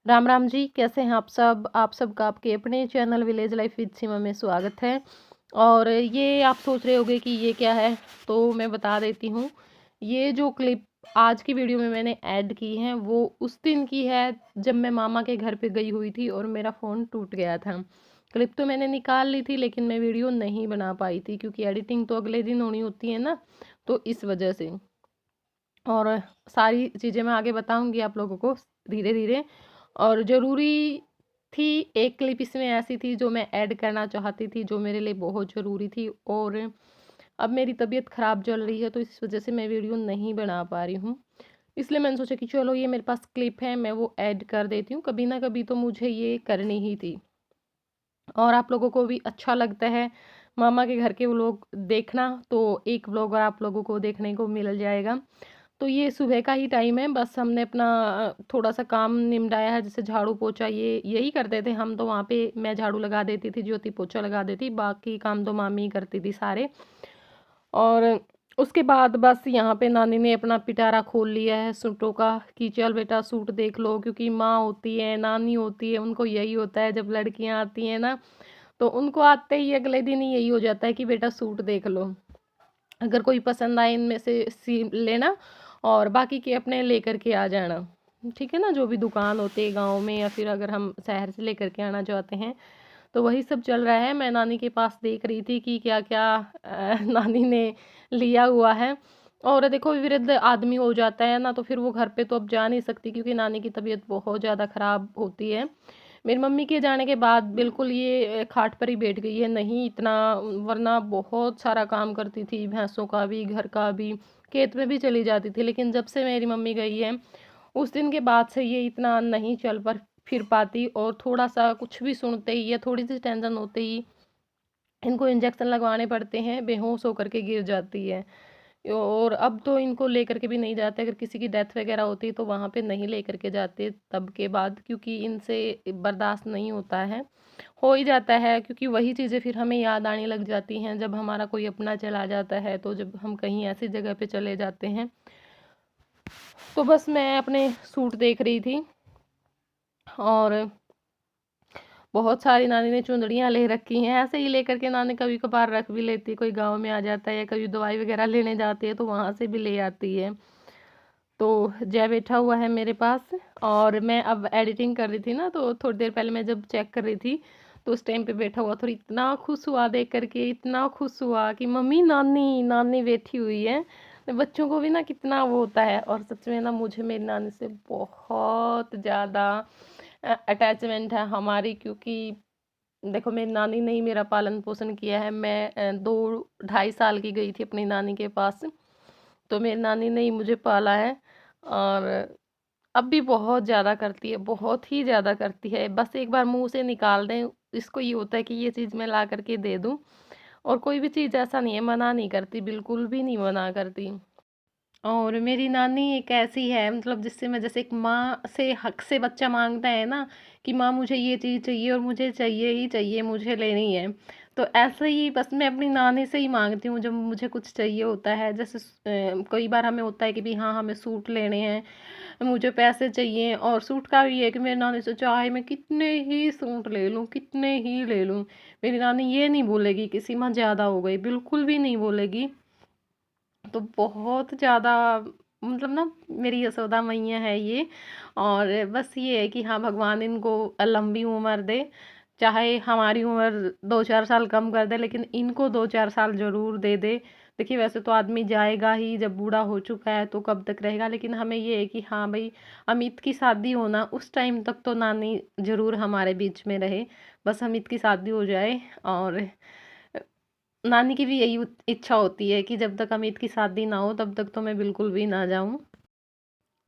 राम राम जी, कैसे हैं आप सबका आपके अपने चैनल विलेज लाइफ विद सीमा में स्वागत है। और ये आप सोच रहे होंगे कि ये क्या है, तो मैं बता देती हूँ। ये जो क्लिप आज की वीडियो में मैंने ऐड की है वो उस दिन की है जब मैं मामा के घर पे गई हुई थी और मेरा फ़ोन टूट गया था। क्लिप तो मैंने निकाल ली थी लेकिन मैं वीडियो नहीं बना पाई थी क्योंकि एडिटिंग तो अगले दिन होनी होती है ना, तो इस वजह से। और सारी चीज़ें मैं आगे बताऊंगी आप लोगों को धीरे धीरे। और ज़रूरी थी, एक क्लिप इसमें ऐसी थी जो मैं ऐड करना चाहती थी, जो मेरे लिए बहुत ज़रूरी थी। और अब मेरी तबीयत ख़राब चल रही है तो इस वजह से मैं वीडियो नहीं बना पा रही हूँ। इसलिए मैंने सोचा कि चलो ये मेरे पास क्लिप है, मैं वो ऐड कर देती हूँ। कभी ना कभी तो मुझे ये करनी ही थी और आप लोगों को भी अच्छा लगता है मामा के घर के व्लॉग देखना, तो एक व्लॉग और आप लोगों को देखने को मिल जाएगा। तो ये सुबह का ही टाइम है, बस हमने अपना थोड़ा-सा काम निपटाया है, जैसे झाड़ू पोछा ये यही करते थे हम। तो वहाँ पे मैं झाड़ू लगा देती थी, ज्योति पोछा लगा देती, बाकी काम तो मामी ही करती थी सारे। और उसके बाद बस यहाँ पे नानी ने अपना पिटारा खोल लिया है सूटों का कि चल बेटा सूट देख लो, क्योंकि माँ होती है, नानी होती है, उनको यही होता है जब लड़कियाँ आती हैं ना, तो उनको आते ही अगले दिन ही यही हो जाता है कि बेटा सूट देख लो। अगर कोई पसंद आए इनमें से सी लेना और बाकी के अपने लेकर के आ जाना। ठीक है ना, जो भी दुकान होते हैं गांव में या फिर अगर हम शहर से लेकर के आना चाहते हैं, तो वही सब चल रहा है। मैं नानी के पास देख रही थी कि क्या क्या नानी ने लिया हुआ है। और देखो वृद्ध आदमी हो जाता है ना, तो फिर वो घर पे तो अब जा नहीं सकती क्योंकि नानी की तबीयत बहुत ज़्यादा ख़राब होती है। मेरी मम्मी के जाने के बाद बिल्कुल ये खाट पर ही बैठ गई है, नहीं इतना, वरना बहुत सारा काम करती थी, भैंसों का भी, घर का भी, खेत में भी चली जाती थी। लेकिन जब से मेरी मम्मी गई है उस दिन के बाद से ये इतना नहीं चल पर फिर पाती। और थोड़ा सा कुछ भी सुनते ही या थोड़ी सी टेंशन होते ही इनको इंजेक्शन लगवाने पड़ते हैं, बेहोश होकर के गिर जाती है। और अब तो इनको लेकर के भी नहीं जाते, अगर किसी की डेथ वगैरह होती है तो वहाँ पे नहीं लेकर के जाते तब के बाद, क्योंकि इनसे बर्दाश्त नहीं होता है। हो ही जाता है क्योंकि वही चीज़ें फिर हमें याद आने लग जाती हैं जब हमारा कोई अपना चला जाता है, तो जब हम कहीं ऐसी जगह पे चले जाते हैं। तो बस मैं अपने सूट देख रही थी और बहुत सारी नानी ने चुंदड़ियाँ ले रखी हैं, ऐसे ही लेकर के नानी कभी कभार रख भी लेती है, कोई गांव में आ जाता है या कभी दवाई वगैरह लेने जाती है तो वहाँ से भी ले आती है। तो जय बैठा हुआ है मेरे पास और मैं अब एडिटिंग कर रही थी ना, तो थोड़ी देर पहले मैं जब चेक कर रही थी तो उस टाइम पे बैठा हुआ, तो इतना खुश हुआ देख करके, इतना खुश हुआ कि मम्मी नानी नानी बैठी हुई है। तो बच्चों को भी ना कितना वो होता है। और सच में ना मुझे मेरी नानी से बहुत ज़्यादा अटैचमेंट है हमारी, क्योंकि देखो मेरी नानी ने ही मेरा पालन पोषण किया है। मैं 2 ढाई साल की गई थी अपनी नानी के पास, तो मेरी नानी ने ही मुझे पाला है। और अब भी बहुत ज़्यादा करती है, बहुत ही ज़्यादा करती है। बस एक बार मुंह से निकाल दें, इसको ये होता है कि ये चीज़ मैं ला करके दे दूं। और कोई भी चीज़ ऐसा नहीं है, मना नहीं करती, बिल्कुल भी नहीं मना करती। और मेरी नानी एक ऐसी है, मतलब जिससे मैं, जैसे एक माँ से हक से बच्चा मांगता है ना कि माँ मुझे ये चीज़ चाहिए और मुझे चाहिए ही चाहिए, मुझे लेनी है, तो ऐसे ही बस मैं अपनी नानी से ही मांगती हूँ जब मुझे कुछ चाहिए होता है। जैसे कई बार हमें होता है कि भी हाँ हमें सूट लेने हैं, मुझे पैसे चाहिए। और सूट का भी है कि मेरी नानी से चाहे मैं कितने ही सूट ले लूँ, कितने ही ले लूँ, मेरी नानी ये नहीं बोलेगी कि सीमा ज़्यादा हो गई, बिल्कुल भी नहीं बोलेगी। तो बहुत ज़्यादा, मतलब ना, मेरी यशोदा मैया है ये। और बस ये है कि हाँ भगवान इनको लंबी उम्र दे, चाहे हमारी उम्र 2-4 साल कम कर दे लेकिन इनको 2-4 साल ज़रूर दे दे। देखिए वैसे तो आदमी जाएगा ही, जब बूढ़ा हो चुका है तो कब तक रहेगा, लेकिन हमें ये है कि हाँ भाई, अमित की शादी होना उस टाइम तक तो नानी ज़रूर हमारे बीच में रहे। बस अमित की शादी हो जाए और नानी की भी यही इच्छा होती है कि जब तक अमित की शादी ना हो तब तक तो मैं बिल्कुल भी ना जाऊं।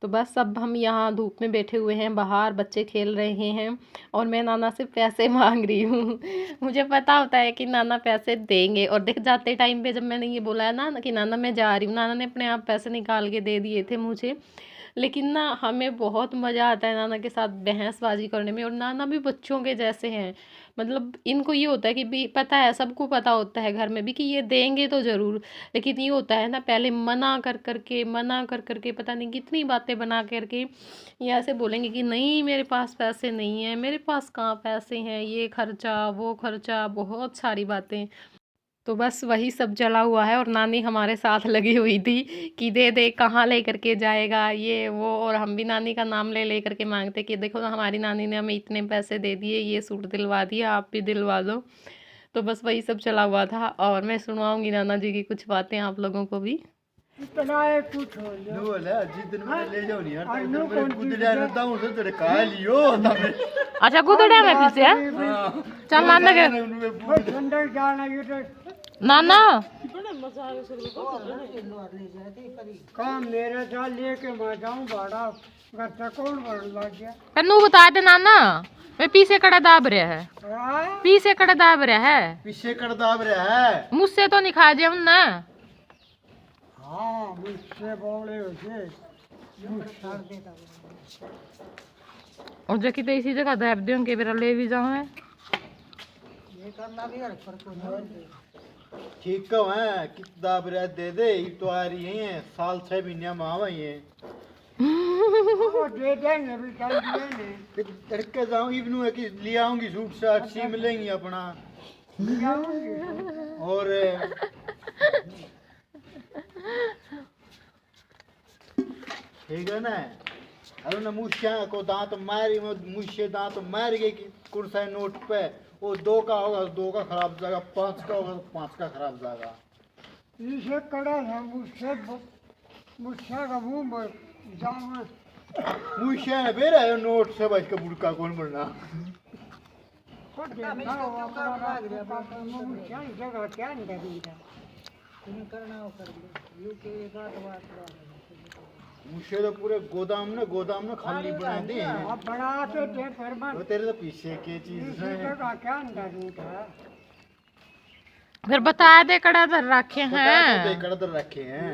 तो बस अब हम यहाँ धूप में बैठे हुए हैं, बाहर बच्चे खेल रहे हैं और मैं नाना से पैसे मांग रही हूँ। मुझे पता होता है कि नाना पैसे देंगे, और देख जाते टाइम पे जब मैंने ये बोला है ना कि नाना मैं जा रही हूँ, नाना ने अपने आप पैसे निकाल के दे दिए थे मुझे। लेकिन ना हमें बहुत मज़ा आता है नाना के साथ बहसबाजी करने में। और नाना भी बच्चों के जैसे हैं, मतलब इनको ये होता है कि भी पता है, सबको पता होता है घर में भी कि ये देंगे तो ज़रूर। लेकिन ये होता है ना, पहले मना कर करके पता नहीं कितनी बातें बना करके ये ऐसे बोलेंगे कि नहीं मेरे पास पैसे नहीं है, मेरे पास कहाँ पैसे हैं, ये खर्चा वो खर्चा, बहुत सारी बातें। तो बस वही सब चला हुआ है। और नानी हमारे साथ लगी हुई थी कि दे दे, कहाँ ले करके जाएगा ये वो। और हम भी नानी का नाम ले ले करके मांगते कि देखो ना, हमारी नानी ने हमें इतने पैसे दे दिए, ये सूट दिलवा दिया, आप भी दिलवा दो। तो बस वही सब चला हुआ था। और मैं सुनवाऊंगी नाना जी की कुछ बातें आप लोगों को भी। इतना है कुछ हो नो वाला जितने में ले जाओ नहीं यार, तो मैं खुद जाने देता हूं, तो खा लियो तब। अच्छा गुदड़िया में फिर से है? चल नाना के ठंडा जाना ये तो नाना काम मेरे साथ लेके मैं जाऊं, भाड़ा घर से कौन भर लग गया। कन्नू बता दे नाना, मैं पीछे कड़ा दाब रहा है, हाँ? पीछे कड़ा दाब रहा है, पीछे कर दाब रहा है। मुझसे तो नहीं खा जाए ना। हाँ मुझसे बोले उसे और जो कि तो इसी जगह दाब दूं के मेरा ले भी जाऊं है। ये करना भी ठीक कहो है कि दाब रहा दे दे, ये तो आ रही है साल 6 महीने में आवा ही है। वो दे देंगे भी कल दिए फिर तड़के जाऊं इवनू है कि ले आऊंगी सूट साट सी मिलेंगी अपना। नहीं और ठीक है ना, अरे ना मुझे को दांत मारी, मुझे दांत मार गए कि कुर्सा नोट पे वो 2 का होगा 2 का खराब जाएगा, 5 का होगा 5 का खराब जाएगा। इसे कड़ा है मुझसे का मुंह में जाऊंगा। मुझे ना बेरा है नोट से बच के बुड़का कौन बनना। खुद देखा हुआ अपना मुझसे जगह क्या नहीं करेगा, करना हो कर लो यूके बात मुझे तो पूरे गोदाम ने खाली बना दी है। अब बनाते थे फिर वो तेरे तो पीछे की चीज है। जगह क्या अंदर रूट है। फिर बता दे कड़ा धर रखे हैं, कड़दर रखे हैं।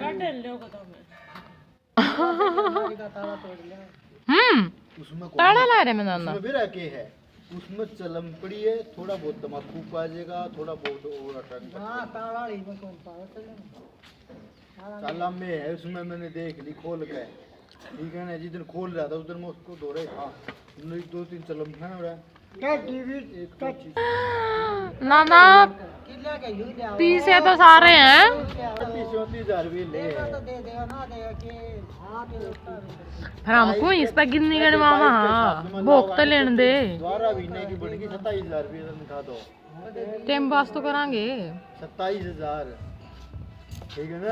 उसमें ताला ला रहे मैं नाना। उसमें भी रखे है, उसमें चलम पड़ी है, थोड़ा बहुत तम्बाकू पा जाएगा, थोड़ा बहुत और अटक। हाँ ताला ही में कौन पाए ताला में है, उसमें मैंने देख ली खोल के। ठीक है ना, जिस दिन खोल रहा था उस दिन मैं उसको धो रहा था, 2-3 चलम है और क्या टीवी एक तो चीज नाना पीछे तो सारे हैं। 30-30,000 भी ले है। दे देगा ना देगा कि हाँ फिर हमको इस पे गिननी कर मामा भोग तो लेने दे। द्वारा भी नहीं की बढ़ गई 27,000 रुपये दिखा दो। टाइम पास तो करांगे। 27,000 ठीक है ना।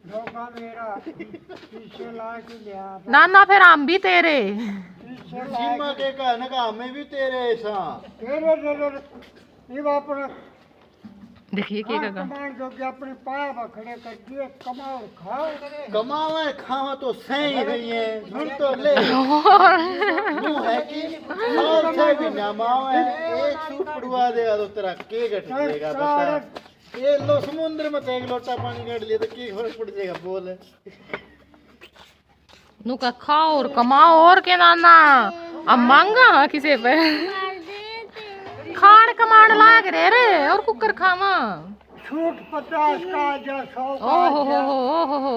धोखा मेरा पीछे ला के लिया नाना फिर हम भी तेरे। पीछे ला सीमा के कहने का हमें भी तेरे ऐसा। तेरे ये वापस देखिए क्या का कमांड जो कि अपने पाया बखड़े कर दिए, कमाओ खाओ कमावे खावा तो सही गई है, झूठ तो ले मुंह है कि और से भी ना मावे एक सूप पड़वा देगा तो तेरा के घट जाएगा। बता ये लो समुद्र में एक लोटा पानी काट लिया तो की फर्क पड़ जाएगा बोल। नु का खाओ और कमाओ और के नाना अब मांगा किसे पे खान कमांड लाग रे और कुकर खावा छूट 50 का या 100 का ओहो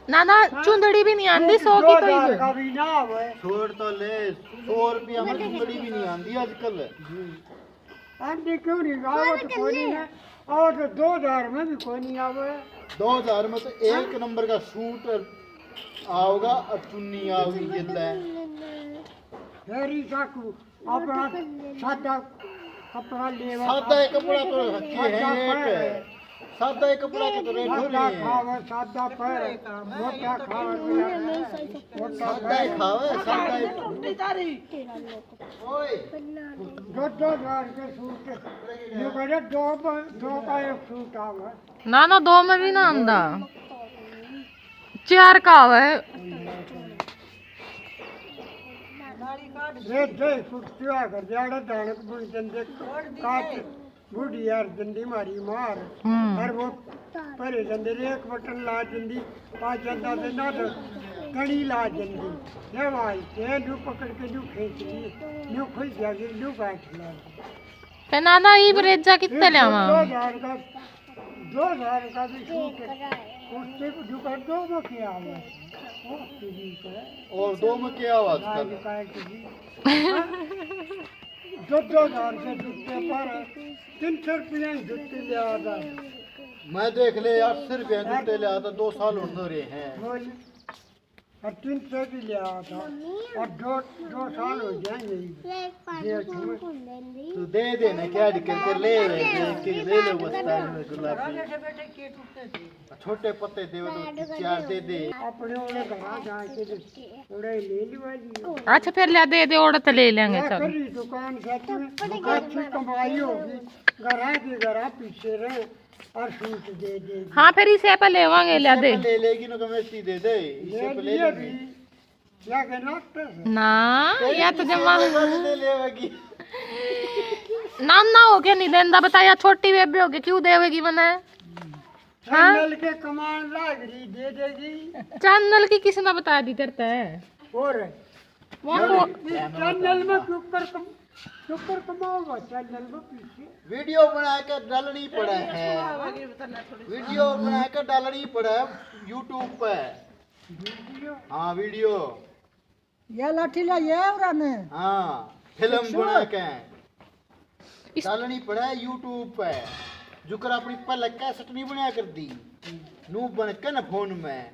नाना चुंदड़ी भी नहीं आंदी 100 की तो इधर का भी ना आवे छोड़ तो ले 100 रुपया में चुंदड़ी भी नहीं आंदी आजकल। आंटी क्यों नहीं आवत कोई नहीं है और 2000 में भी कोई नहीं आवे। 2000 में तो एक नंबर का सूट आओगा और चुन्नी आओगी जिल्ला फेरी चाकू अपना सादा कपड़ा लेवा सादा कपड़ा तो रखे हैं रेट, सादा कपड़ा के तो रेट हो सादा रही है। खावे सादा पर मोटा खावे मोटा सादा ही खावे सादा ही। ओए 2000 के सूट ये करे दो का एक सूट आवे नाना 2 में भी ना आंदा 4 का आवे। ये दे सूट क्या कर जाड़ा दाने को बुन जंदे काट बूढ़ी यार जंदी मारी मार और वो परे जंदे एक बटन ला जंदी पाँच जंदा से ना तो कड़ी ला जंदी ये भाई ये नू पकड़ के नू खींच ली नू खुल जाके नू बैठ ला ते नाना ई ब्रेजा कितने लियावा 2000 का भी शूट उससे जो कर दो वो क्या है वो टीवी का और 2 में क्या आवाज लाल कर का टीवी 2000 से जूते पर 300 रुपये जूते ले आता मैं देख ले 80 रुपये जूते ले आता 2 साल हो रहे हैं बोल और 300 भी ले आता और दो साल हो जाएंगे तू दे देना क्या दिक्कत कर ले ले बस्ता में गुलाबी छोटे पत्ते दे तो 4 दे दे अपने वाले घर जाके उड़े ले ली अच्छा फिर ले दे औरत ले लेंगे चल करी दुकान से अच्छी कमाई होगी घर के घर पीछे रहे और सूट दे दे हाँ फिर इसे पे लेवांगे ले दे ले लेगी ना कमेटी दे दे इसे पे ले लेगी क्या कहना ना या तो जमा ले लेगी नाना हो गया नहीं देंदा बताया छोटी बेबी हो गई क्यों देवेगी मने चैनल के कमान लाग रही दे देगी चैनल की किसी ने बता दी तेरे है और चैनल में शुक्र कमाओगा चैनल में पीछे वीडियो बना के डालनी पड़ा है वीडियो बना के डालनी पड़ा है यूट्यूब पे हाँ वीडियो ये लाठी ला ये उरा में हाँ फिल्म बना के डालनी पड़ा है यूट्यूब पे जुकर अपनी पहले कैसेट नहीं बना कर दी नू बन के ना फोन में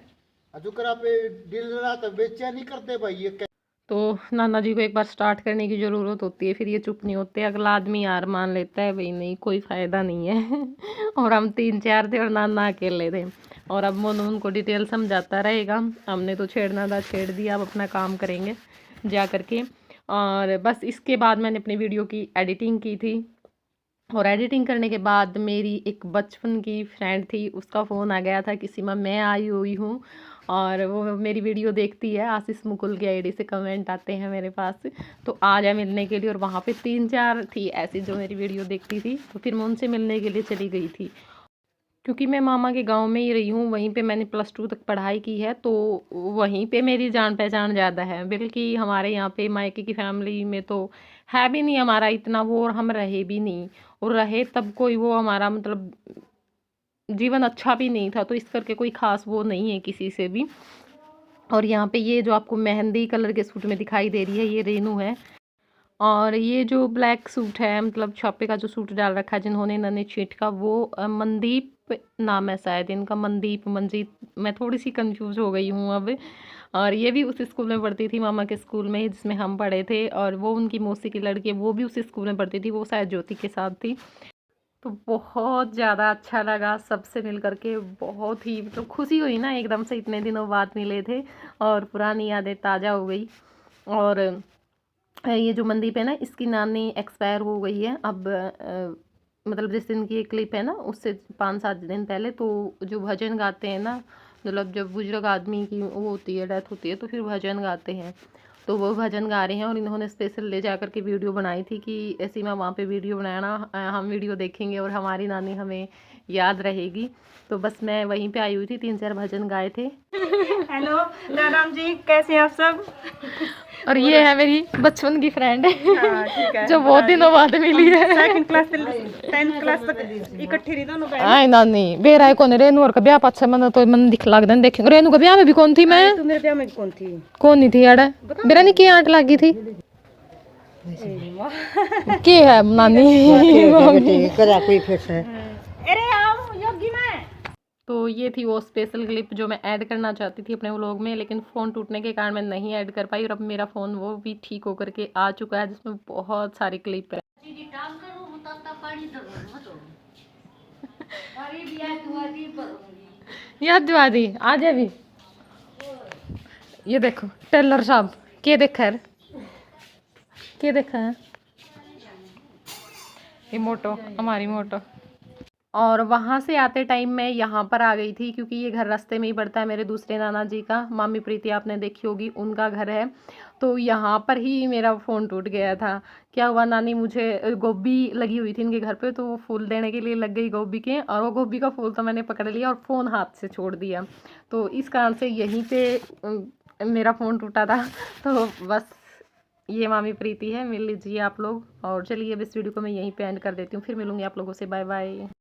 जुकर पे दिल रहा तो बेचा नहीं करते भाई ये तो नाना जी को एक बार स्टार्ट करने की ज़रूरत होती है फिर ये चुप नहीं होते अगला आदमी यार मान लेता है भाई नहीं कोई फ़ायदा नहीं है और हम 3-4 थे और नाना अकेले थे और अब मोनू उनको डिटेल समझाता रहेगा हमने तो छेड़ना था छेड़ दिया अब अपना काम करेंगे जा करके और बस इसके बाद मैंने अपनी वीडियो की एडिटिंग की थी और एडिटिंग करने के बाद मेरी एक बचपन की फ्रेंड थी उसका फ़ोन आ गया था किसी में मैं आई हुई हूँ और वो मेरी वीडियो देखती है आशीष मुकुल की आईडी से कमेंट आते हैं मेरे पास तो आ जाए मिलने के लिए और वहाँ पे 3-4 थी ऐसी जो मेरी वीडियो देखती थी तो फिर मैं उनसे मिलने के लिए चली गई थी क्योंकि मैं मामा के गांव में ही रही हूँ वहीं पे मैंने +2 तक पढ़ाई की है तो वहीं पे मेरी जान पहचान ज़्यादा है बल्कि हमारे यहाँ पे मायके की फैमिली में तो है भी नहीं हमारा इतना वो और हम रहे भी नहीं और रहे तब कोई वो हमारा मतलब जीवन अच्छा भी नहीं था तो इस करके कोई ख़ास वो नहीं है किसी से भी और यहाँ पे ये जो आपको मेहंदी कलर के सूट में दिखाई दे रही है ये रेनू है और ये जो ब्लैक सूट है मतलब छापे का जो सूट डाल रखा है जिन्होंने नन्हे छेट का वो मनदीप नाम है शायद इनका मनदीप मंजीत मैं थोड़ी सी कंफ्यूज हो गई हूँ अब और ये भी उस स्कूल में पढ़ती थी मामा के स्कूल में जिसमें हम पढ़े थे और वो उनकी मौसी की लड़की वो भी उस स्कूल में पढ़ती थी वो शायद ज्योति के साथ थी तो बहुत ज़्यादा अच्छा लगा सबसे मिल करके बहुत ही तो खुशी हुई ना एकदम से इतने दिनों बाद मिले थे और पुरानी यादें ताज़ा हो गई और ये जो मनदीप है ना इसकी नानी एक्सपायर हो गई है अब मतलब जिस दिन की ये क्लिप है ना उससे 5-7 दिन पहले तो जो भजन गाते हैं ना मतलब जब बुजुर्ग आदमी की वो होती है डेथ होती है तो फिर भजन गाते हैं तो वो भजन गा रहे हैं और इन्होंने स्पेशल ले जा कर के वीडियो बनाई थी कि ऐसी मैं वहाँ पे वीडियो बनाना हम वीडियो देखेंगे और हमारी नानी हमें याद रहेगी तो बस मैं वहीं पे आई हुई थी 3-4 भजन गाए थे। हेलो राम जी कैसे हैं आप सब। और ये है मेरी बचपन की फ्रेंड ठीक है जो बहुत दिनों बाद मिली है। 2nd क्लास से 10th क्लास तक इकट्ठी रही दोनों बहन। आई नानी बेरा कौन रेनू और का ब्याह पाछे मन तो मन दिख लग देन देखेंगे रेनू का ब्याह में भी कौन थी मैं तू मेरे ब्याह में कौन थी कौन नहीं थी यार मेरा नहीं की आंट लगी थी के है नानी करा कोई फिर है अरे आओ योगी में। तो ये थी वो स्पेशल क्लिप जो मैं ऐड करना चाहती थी अपने व्लॉग में लेकिन फ़ोन टूटने के कारण मैं नहीं ऐड कर पाई और अब मेरा फ़ोन वो भी ठीक होकर के आ चुका है जिसमें बहुत सारी क्लिप है। याद दिवा दी आज अभी ये देखो टेलर साहब के देखा है ये मोटो हमारी मोटो और वहाँ से आते टाइम मैं यहाँ पर आ गई थी, क्योंकि ये घर रास्ते में ही पड़ता है मेरे दूसरे नाना जी का, मामी प्रीति आपने देखी होगी, उनका घर है। तो यहाँ पर ही मेरा फ़ोन टूट गया था। क्या हुआ, नानी मुझे गोभी लगी हुई थी इनके घर पे, तो वो फूल देने के लिए लग गई गोभी के, और वो गोभी का फूल तो मैंने पकड़ लिया और फ़ोन हाथ से छोड़ दिया। तो इस कारण से यहीं पे मेरा फ़ोन टूटा था। तो बस ये मामी प्रीति है, मिल लीजिए आप लोग। और चलिए अब इस वीडियो को मैं यहीं पे एंड कर देती हूँ, फिर मिलूँगी आप लोगों से। Bye bye.